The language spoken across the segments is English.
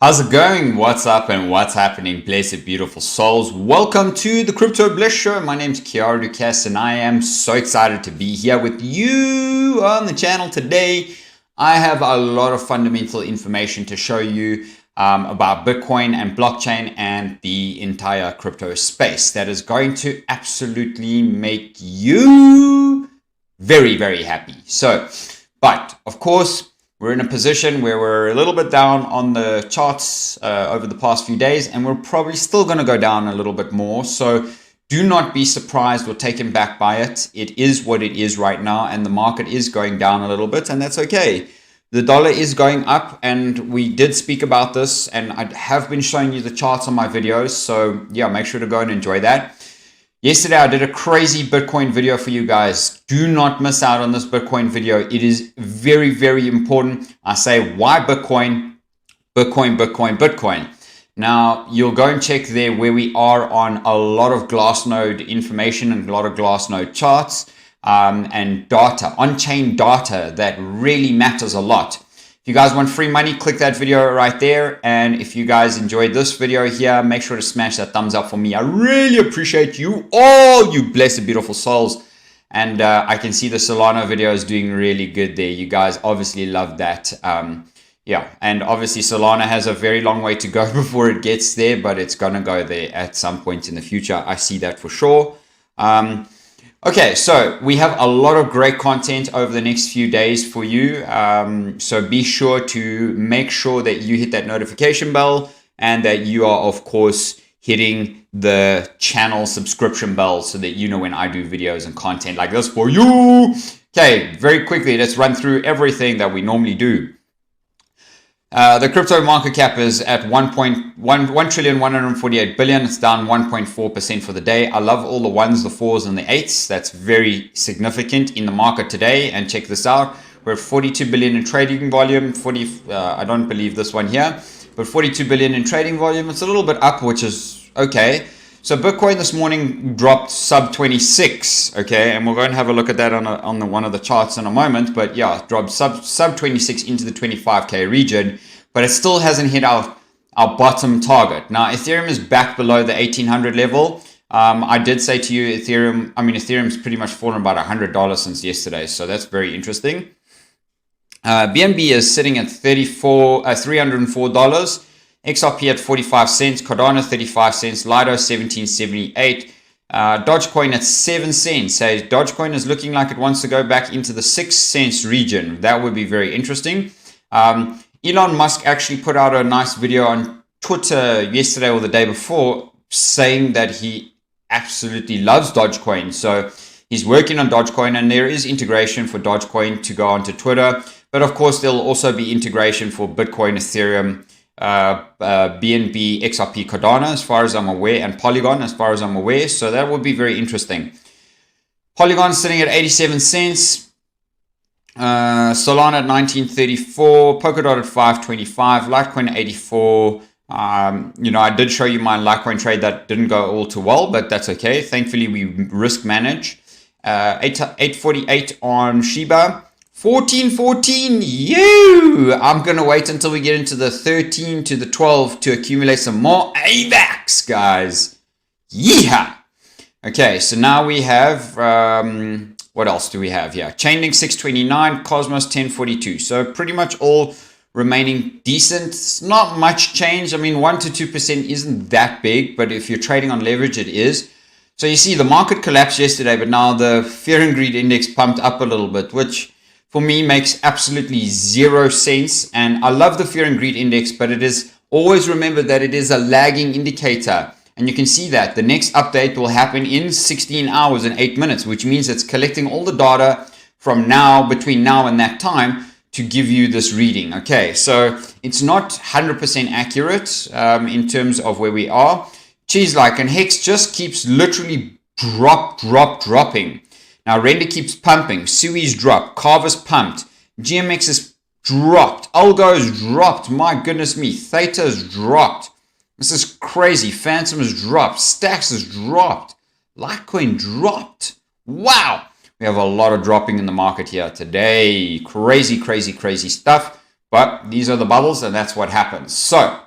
How's it going? What's up and what's happening? Blessed, beautiful souls. Welcome to the Crypto Bliss Show. My name's Kiara Ducasse and I am so excited to be here with you on the channel today. I have a lot of fundamental information to show you about Bitcoin and blockchain and the entire crypto space that is going to absolutely make you very, very happy. But of course, we're in a position where we're a little bit down on the charts over the past few days, and we're probably still going to go down a little bit more. So do not be surprised or taken back by it. It is what it is right now, and the market is going down a little bit, and that's okay. The dollar is going up, and we did speak about this, and I have been showing you the charts on my videos. So yeah, make sure to go and enjoy that. Yesterday, I did a crazy Bitcoin video for you guys. Do not miss out on this Bitcoin video. It is very, very important. I say, why Bitcoin? Bitcoin, Bitcoin, Bitcoin. Now, you'll go and check there where we are on a lot of Glassnode information and a lot of Glassnode charts and data, on-chain data that really matters a lot. If you guys want free money, click that video right there. And if you guys enjoyed this video here, make sure to smash that thumbs up for me. I really appreciate you all, you blessed, beautiful souls. And I can see the Solana video is doing really good there. You guys obviously love that. Yeah, and obviously Solana has a very long way to go before it gets there, but it's going to go there at some point in the future. I see that for sure. Okay, so we have a lot of great content over the next few days for you. So be sure to make sure that you hit that notification bell and that you are, of course, hitting the channel subscription bell so that you know when I do videos and content like this for you. Okay, very quickly, let's run through everything that we normally do. The crypto market cap is at 1,148 billion. It's down 1.4% for the day. I love all the ones, the fours, and the eights. That's very significant in the market today. And check this out. We're at 42 billion in trading volume. I don't believe this one here, but 42 billion in trading volume. It's a little bit up, which is okay. So Bitcoin this morning dropped sub 26, okay, and we'll go and have a look at that on one of the charts in a moment. But yeah, it dropped sub 26 into the 25k region, but it still hasn't hit our bottom target. Now Ethereum is back below the 1800 level. I did say to you, Ethereum's pretty much fallen about $100 since yesterday, so that's very interesting. BNB is sitting at $304. XRP at 45 cents, Cardano 35 cents, Lido 17.78, Dogecoin at 7 cents. So Dogecoin is looking like it wants to go back into the 6 cents region. That would be very interesting. Elon Musk actually put out a nice video on Twitter yesterday or the day before saying that he absolutely loves Dogecoin. So he's working on Dogecoin, and there is integration for Dogecoin to go onto Twitter. But of course, there'll also be integration for Bitcoin, Ethereum, BNB, XRP, Cardano, as far as I'm aware, and Polygon, as far as I'm aware. So that would be very interesting. Polygon sitting at 87 cents. Solana at 1934. Polkadot at 525. Litecoin at 84. I did show you my Litecoin trade that didn't go all too well, but that's okay. Thankfully, we risk manage. 848 on Shiba. 1414, I'm going to wait until we get into the 13 to the 12 to accumulate some more AVAX, guys. Yeah. Okay, so now we have, what else do we have here? Chainlink 629, Cosmos 1042. So pretty much all remaining decent. It's not much change. 1 to 2% isn't that big, but if you're trading on leverage, it is. So you see the market collapsed yesterday, but now the fear and greed index pumped up a little bit, which for me makes absolutely zero sense. And I love the fear and greed index, but it is always remember that it is a lagging indicator. And you can see that the next update will happen in 16 hours and 8 minutes, which means it's collecting all the data from between now and that time to give you this reading. Okay, so it's not 100% accurate in terms of where we are. Cheese-like and Hex just keeps literally dropping. Now, Render keeps pumping. Sui's dropped. Carver's pumped. GMX is dropped. Algo's dropped. My goodness me. Theta's dropped. This is crazy. Phantom has dropped. Stacks has dropped. Litecoin dropped. Wow. We have a lot of dropping in the market here today. Crazy, crazy, crazy stuff. But these are the bubbles, and that's what happens. So,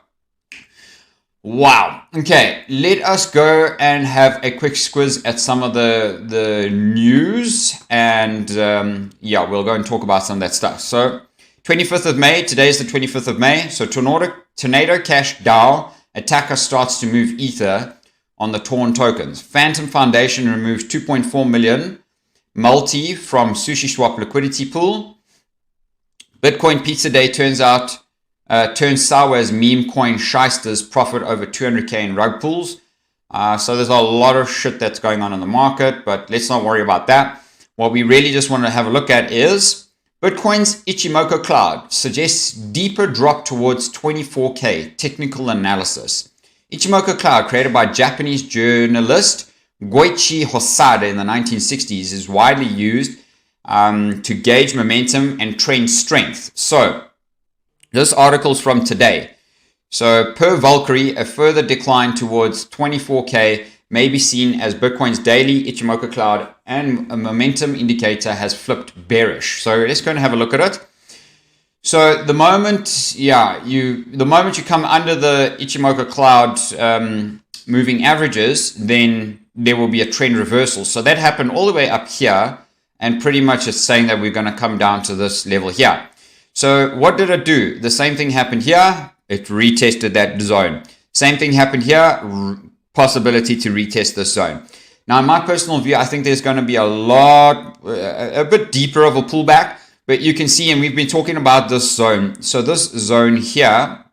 Wow. Okay, let us go and have a quick squiz at some of the news, and yeah, we'll go and talk about some of that stuff. So 25th of May, today is the 25th of May. So Tornado Cash DAO attacker starts to move Ether on the torn tokens. Phantom Foundation removes 2.4 million multi from SushiSwap liquidity pool. Bitcoin Pizza Day turns sour as meme coin shysters profit over 200k in rug pools. So there's a lot of shit that's going on in the market, but let's not worry about that. What we really just want to have a look at is Bitcoin's Ichimoku cloud suggests deeper drop towards 24k. Technical analysis. Ichimoku cloud, created by Japanese journalist Goichi Hosada in the 1960s, is widely used to gauge momentum and trend strength. So this article's from today. So per Valkyrie, a further decline towards 24k may be seen as Bitcoin's daily Ichimoku cloud and a momentum indicator has flipped bearish. So let's go and have a look at it. So the moment you come under the Ichimoku cloud moving averages, then there will be a trend reversal. So that happened all the way up here, and pretty much it's saying that we're going to come down to this level here. So what did it do? The same thing happened here. It retested that zone. Same thing happened here. Possibility to retest this zone. Now, in my personal view, I think there's going to be a bit deeper of a pullback. But you can see, and we've been talking about this zone. So this zone here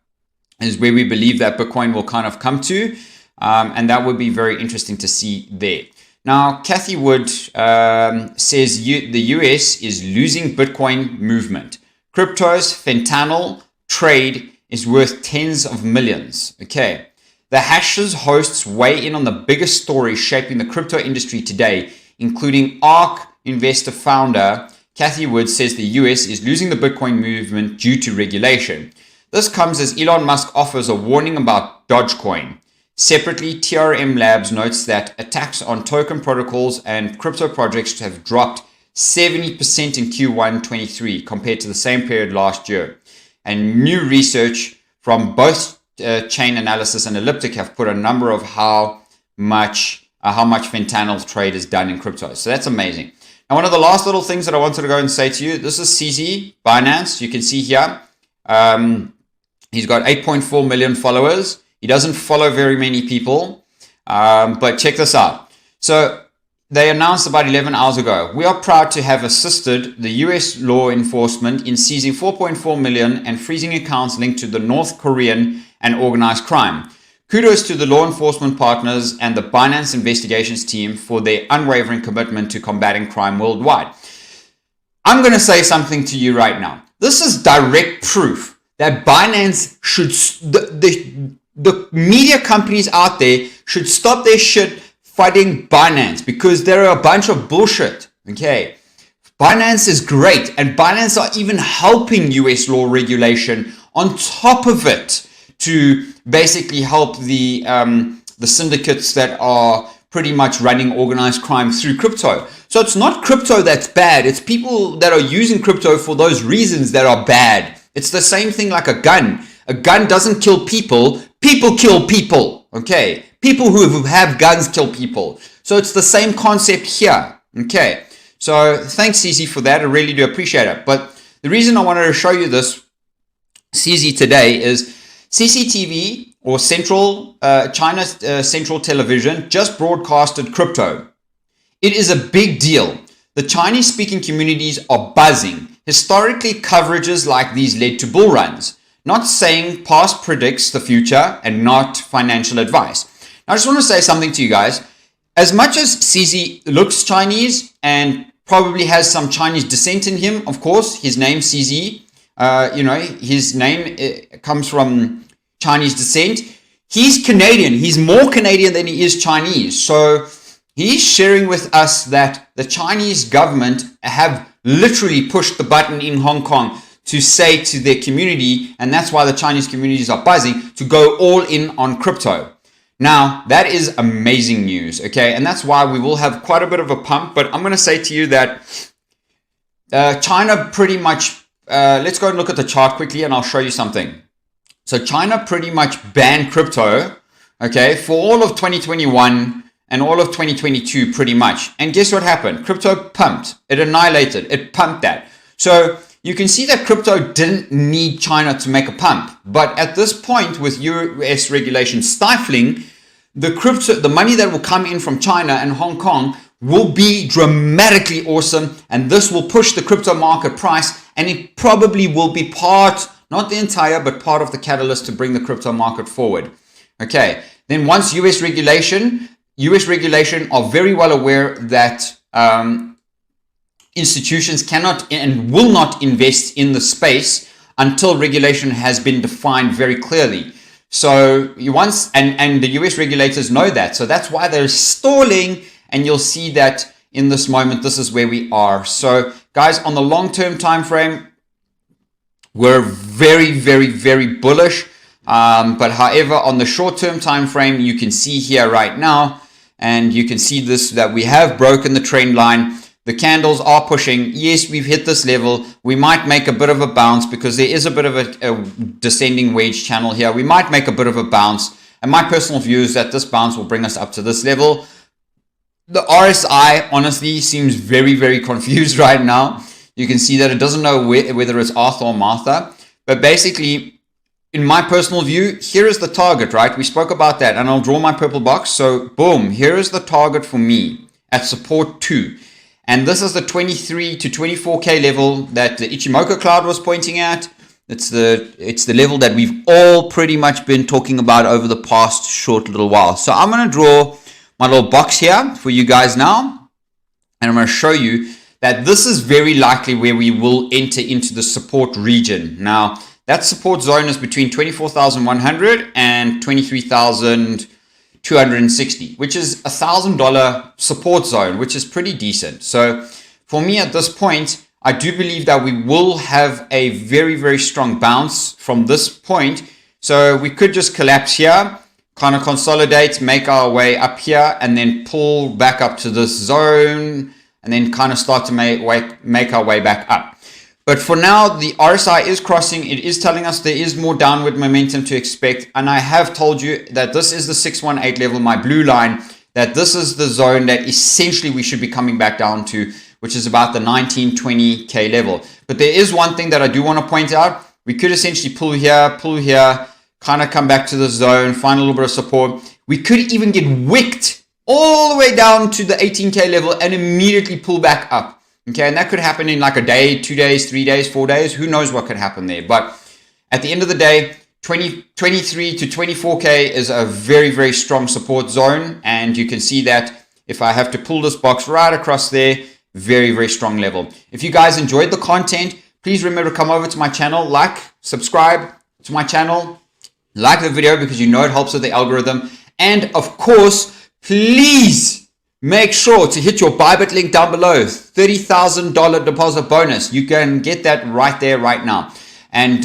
is where we believe that Bitcoin will kind of come to. And that would be very interesting to see there. Now, Kathy Wood says the US is losing Bitcoin movement. Crypto's fentanyl trade is worth tens of millions. Okay. The Hashes hosts weigh in on the biggest stories shaping the crypto industry today, including ARK investor founder Kathy Wood says the US is losing the Bitcoin movement due to regulation. This comes as Elon Musk offers a warning about Dogecoin. Separately, TRM Labs notes that attacks on token protocols and crypto projects have dropped 70% in Q1 23 compared to the same period last year. And new research from both Chain Analysis and Elliptic have put a number of how much fentanyl trade is done in crypto. So that's amazing. Now, one of the last little things that I wanted to go and say to you, this is CZ Binance. You can see here, he's got 8.4 million followers. He doesn't follow very many people, but check this out. So they announced about 11 hours ago, we are proud to have assisted the US law enforcement in seizing 4.4 million and freezing accounts linked to the North Korean and organized crime. Kudos to the law enforcement partners and the Binance investigations team for their unwavering commitment to combating crime worldwide. I'm going to say something to you right now. This is direct proof that Binance should, the media companies out there should stop their shit fighting Binance because they're a bunch of bullshit. Okay. Binance is great, and Binance are even helping US law regulation on top of it to basically help the syndicates that are pretty much running organized crime through crypto. So it's not crypto that's bad. It's people that are using crypto for those reasons that are bad. It's the same thing like a gun. A gun doesn't kill people. People kill people. Okay. People who have guns kill people. So it's the same concept here. Okay. So thanks, CZ, for that. I really do appreciate it. But the reason I wanted to show you this, CZ, today is CCTV or China's Central Television just broadcasted crypto. It is a big deal. The Chinese-speaking communities are buzzing. Historically, coverages like these led to bull runs. Not saying past predicts the future and not financial advice. Now, I just want to say something to you guys. As much as CZ looks Chinese and probably has some Chinese descent in him, of course, his name CZ, his name comes from Chinese descent. He's Canadian. He's more Canadian than he is Chinese. So he's sharing with us that the Chinese government have literally pushed the button in Hong Kong to say to their community, and that's why the Chinese communities are buzzing, to go all in on crypto. Now, that is amazing news, okay? And that's why we will have quite a bit of a pump, but I'm going to say to you that China pretty much, let's go and look at the chart quickly and I'll show you something. So China pretty much banned crypto okay, for all of 2021 and all of 2022 pretty much. And guess what happened? Crypto pumped. It annihilated. It pumped that. So you can see that crypto didn't need China to make a pump. But at this point, with US regulation stifling, the money that will come in from China and Hong Kong will be dramatically awesome. And this will push the crypto market price. And it probably will be part, not the entire, but part of the catalyst to bring the crypto market forward. Okay. Then once US regulation are very well aware that institutions cannot and will not invest in the space until regulation has been defined very clearly. So and the US regulators know that. So that's why they're stalling, and you'll see that in this moment, this is where we are. So guys, on the long-term time frame, we're very, very, very bullish. But however, on the short-term time frame, you can see here right now, and you can see this, that we have broken the trend line. The candles are pushing. Yes, we've hit this level. We might make a bit of a bounce because there is a bit of a descending wedge channel here. We might make a bit of a bounce. And my personal view is that this bounce will bring us up to this level. The RSI honestly seems very, very confused right now. You can see that it doesn't know whether it's Arthur or Martha. But basically, in my personal view, here is the target, right? We spoke about that, and I'll draw my purple box. So boom, here is the target for me at support 2. And this is the 23 to 24K level that the Ichimoku cloud was pointing at. It's the level that we've all pretty much been talking about over the past short little while. So I'm going to draw my little box here for you guys now. And I'm going to show you that this is very likely where we will enter into the support region. Now, that support zone is between 24,100 and 23,260, which is $1,000 support zone, which is pretty decent. So for me at this point, I do believe that we will have a very, very strong bounce from this point. So we could just collapse here, kind of consolidate, make our way up here, and then pull back up to this zone, and then kind of start to make our way back up. But for now, the RSI is crossing. It is telling us there is more downward momentum to expect. And I have told you that this is the 618 level, my blue line, that this is the zone that essentially we should be coming back down to, which is about the 1920K level. But there is one thing that I do want to point out. We could essentially pull here, kind of come back to the zone, find a little bit of support. We could even get wicked all the way down to the 18K level and immediately pull back up. Okay, and that could happen in like a day, 2 days, 3 days, 4 days. Who knows what could happen there? But at the end of the day, 23 to 24K is a very, very strong support zone. And you can see that if I have to pull this box right across there, very, very strong level. If you guys enjoyed the content, please remember to come over to my channel, subscribe to my channel, like the video because you know it helps with the algorithm. And of course, please make sure to hit your Bybit link down below. $30,000 deposit bonus. You can get that right there, right now. And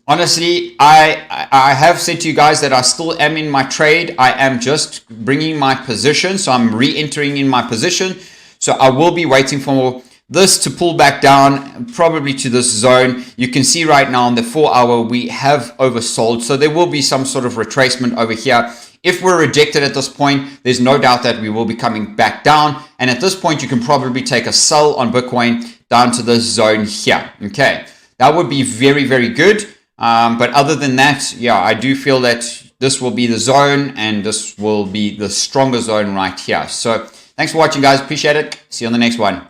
honestly, I have said to you guys that I still am in my trade. I am just bringing my position. So I'm re-entering in my position. So I will be waiting for this to pull back down, probably to this zone. You can see right now on the 4 hour, we have oversold. So there will be some sort of retracement over here. If we're rejected at this point, there's no doubt that we will be coming back down. And at this point, you can probably take a sell on Bitcoin down to this zone here. Okay, that would be very, very good. But other than that, yeah, I do feel that this will be the zone and this will be the stronger zone right here. So thanks for watching, guys. Appreciate it. See you on the next one.